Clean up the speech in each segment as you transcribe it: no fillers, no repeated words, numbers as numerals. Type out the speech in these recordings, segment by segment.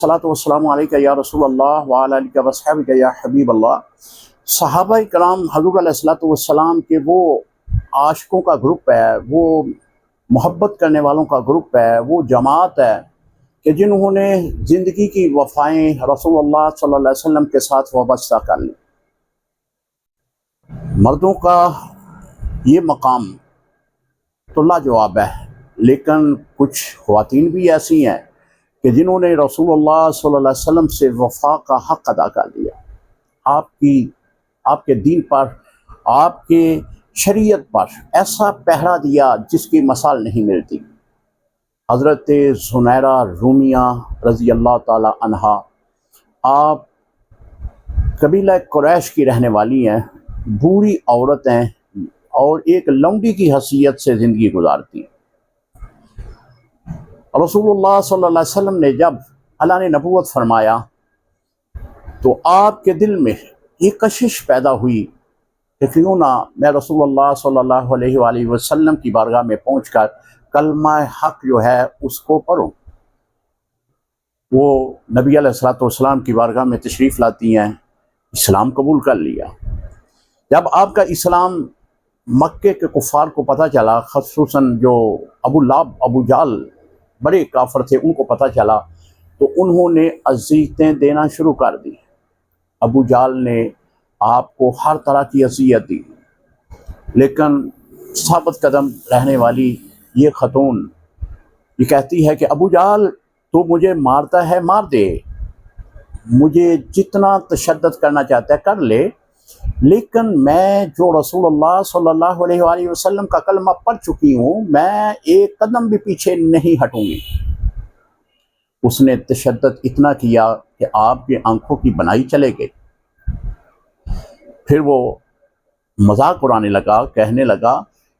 सलातो वस्सलामु अलैका या रसूल अल्लाह व अला आलिका व अस्हाबिका या हबीब अल्लाह। सहाबा कराम हज़ूर अलैहिस्सलातु वस्सलाम के वो आशिकों का ग्रुप है, वो मोहब्बत करने वालों का ग्रुप है, वो जमात है कि जिन्होंने ज़िंदगी की वफ़ाएँ रसूलुल्लाह सल्लल्लाहु अलैहि वसल्लम के साथ वाबस्ता कर ली। मर्दों का ये मकाम तो लाजवाब है, लेकिन कुछ ख़वातीन भी ऐसी हैं कि जिन्होंने रसूलुल्लाह सल्लल्लाहु अलैहि वसल्लम से वफ़ा का हक़ अदा कर दिया। आपके दीन पर, आपके शरीयत पर ऐसा पहरा दिया जिसकी मसाल नहीं मिलती। हज़रत ज़ुनैरा रूमिया रज़ी अल्लाह ताला अन्हा, आप कबीला कुरैश की रहने वाली हैं, बूढ़ी औरत हैं और एक लौंडी की हैसियत से ज़िंदगी गुजारती हैं। रसूलुल्लाह सल्लल्लाहु अलैहि वसल्लम ने जब अल्लाह ने नबूवत फरमाया तो आपके दिल में एक कशिश पैदा हुई कि क्यों ना मैं रसूलुल्लाह सल्लल्लाहु अलैहि वसल्लम की बारगाह में पहुंचकर कलमा हक जो है उसको पढ़ूं। वो नबी अलैहिस्सलातु वस्सलाम की बारगाह में तशरीफ़ लाती हैं, इस्लाम कबूल कर लिया। जब आपका इस्लाम मक्के के कुफ़ार को पता चला, ख़ुसूसन जो अबू लाब अबू जाल बड़े काफर थे, उनको पता चला तो उन्होंने अज़ियतें देना शुरू कर दी। अबू जाल ने आपको हर तरह की अज़ियत दी, लेकिन साबित कदम रहने वाली ये ख़तून ये कहती है कि अबू जाल तो मुझे मारता है, मार दे, मुझे जितना तशद्दुद करना चाहता है कर ले, लेकिन मैं जो रसूलुल्लाह सल्लल्लाहु अलैहि वसल्लम का कलमा पढ़ चुकी हूँ, मैं एक कदम भी पीछे नहीं हटूंगी। उसने तशद्दुद इतना किया कि आपकी आंखों की बनाई चले गई। फिर वो मजाक उड़ाने लगा, कहने लगा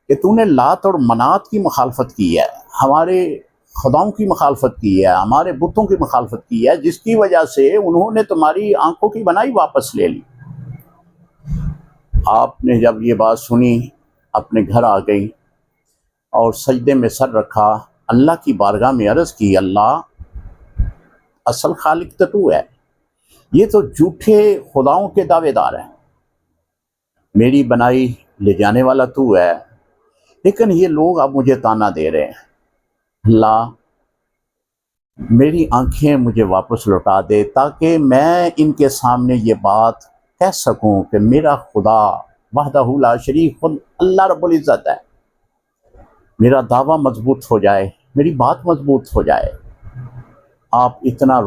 कि तूने लात और मनात की मुखालफत की है, हमारे खुदाओं की मुखालफत की है, हमारे बुतों की मुखालफत की है, जिसकी वजह से उन्होंने तुम्हारी आंखों की बनाई वापस ले ली। आपने जब ये बात सुनी, अपने घर आ गई और सजदे में सर रखा, अल्लाह की बारगाह में अर्ज़ की, अल्लाह असल खालिक तो तू है, ये तो झूठे खुदाओं के दावेदार हैं, मेरी बनाई ले जाने वाला तू है, लेकिन ये लोग अब मुझे ताना दे रहे हैं। अल्लाह मेरी आंखें मुझे वापस लौटा दे ताकि मैं इनके सामने ये बात कह सकूं कि मेरा खुदा वहदहू ला शरीक खुद अल्लाह रब्बुल इज़्ज़त है। मेरा दावा मजबूत हो जाए, मेरी बात मजबूत हो जाए। आप इतना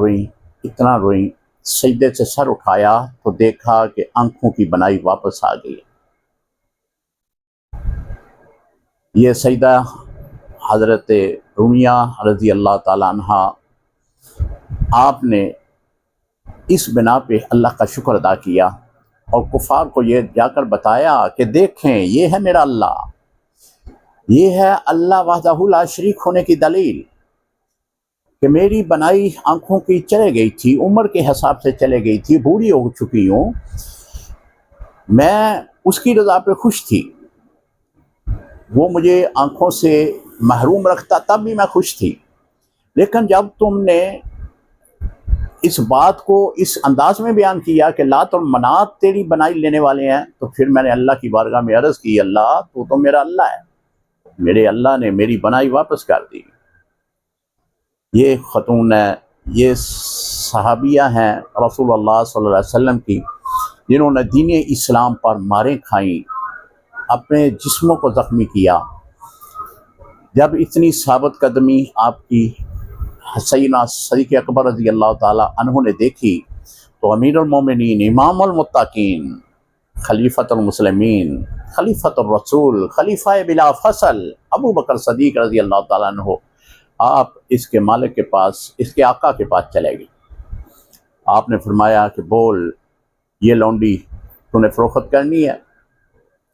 रोई, सजदे से सर उठाया तो देखा कि आंखों की बनाई वापस आ गई। ये सजदा हज़रत रूमिया रज़ी अल्लाह ताला अन्हा, आपने इस बिना पे अल्लाह का शुक्र अदा किया और कुफ़ार को ये जाकर बताया कि देखें, ये है मेरा अल्लाह, ये है अल्लाह वहदहू ला शरीक होने की दलील कि मेरी बनाई आंखों की चले गई थी, उम्र के हिसाब से चले गई थी, बूढ़ी हो चुकी हूँ, मैं उसकी रज़ा पे खुश थी। वो मुझे आंखों से महरूम रखता तब भी मैं खुश थी, लेकिन जब तुमने इस बात को इस अंदाज में बयान किया कि लात और मनात तेरी बनाई लेने वाले हैं, तो फिर मैंने अल्लाह की बारगाह में अर्ज़ की, अल्लाह तू तो मेरा अल्लाह है, मेरे अल्लाह ने मेरी बनाई वापस कर दी। ये खतून है, ये सहाबिया हैं रसूलुल्लाह सल्लल्लाहु अलैहि वसल्लम की, जिन्होंने दीन इस्लाम पर मारें खाई, अपने जिस्मों को ज़ख्मी किया। जब इतनी साबित कदमी आपकी सैयदना सदीक़ अकबर रज़ी अल्लाह ताला अन्हु ने देखी तो अमीरुल मोमिनीन, इमामुल मुत्तकीन, खलीफतुल मुस्लिमीन, खलीफतुर रसूल, खलीफा बिला फसल अबू बकर सदीक़ रज़ी अल्लाह ताला अन्हु, आप इसके मालिक के पास, इसके आका के पास चले गए। आपने फरमाया कि बोल, ये लौंडी तूने फ़रोख्त करनी है?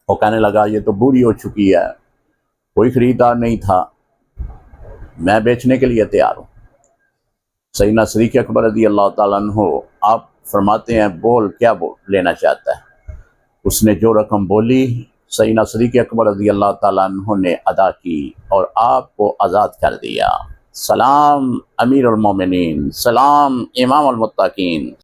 वो कहने लगा, ये तो बूढ़ी हो चुकी है, कोई ख़रीदार नहीं था, मैं बेचने के लिए तैयार हूँ। सैयदना सदीक़ अकबर रज़ी अल्लाह ताला अन्हु, आप फरमाते हैं बोल क्या लेना चाहता है? उसने जो रकम बोली, सैयदना सदीक़ अकबर रज़ी अल्लाह ताला अन्हु ने अदा की और आपको आज़ाद कर दिया। سلام امیر المومنین، سلام امام المتقین۔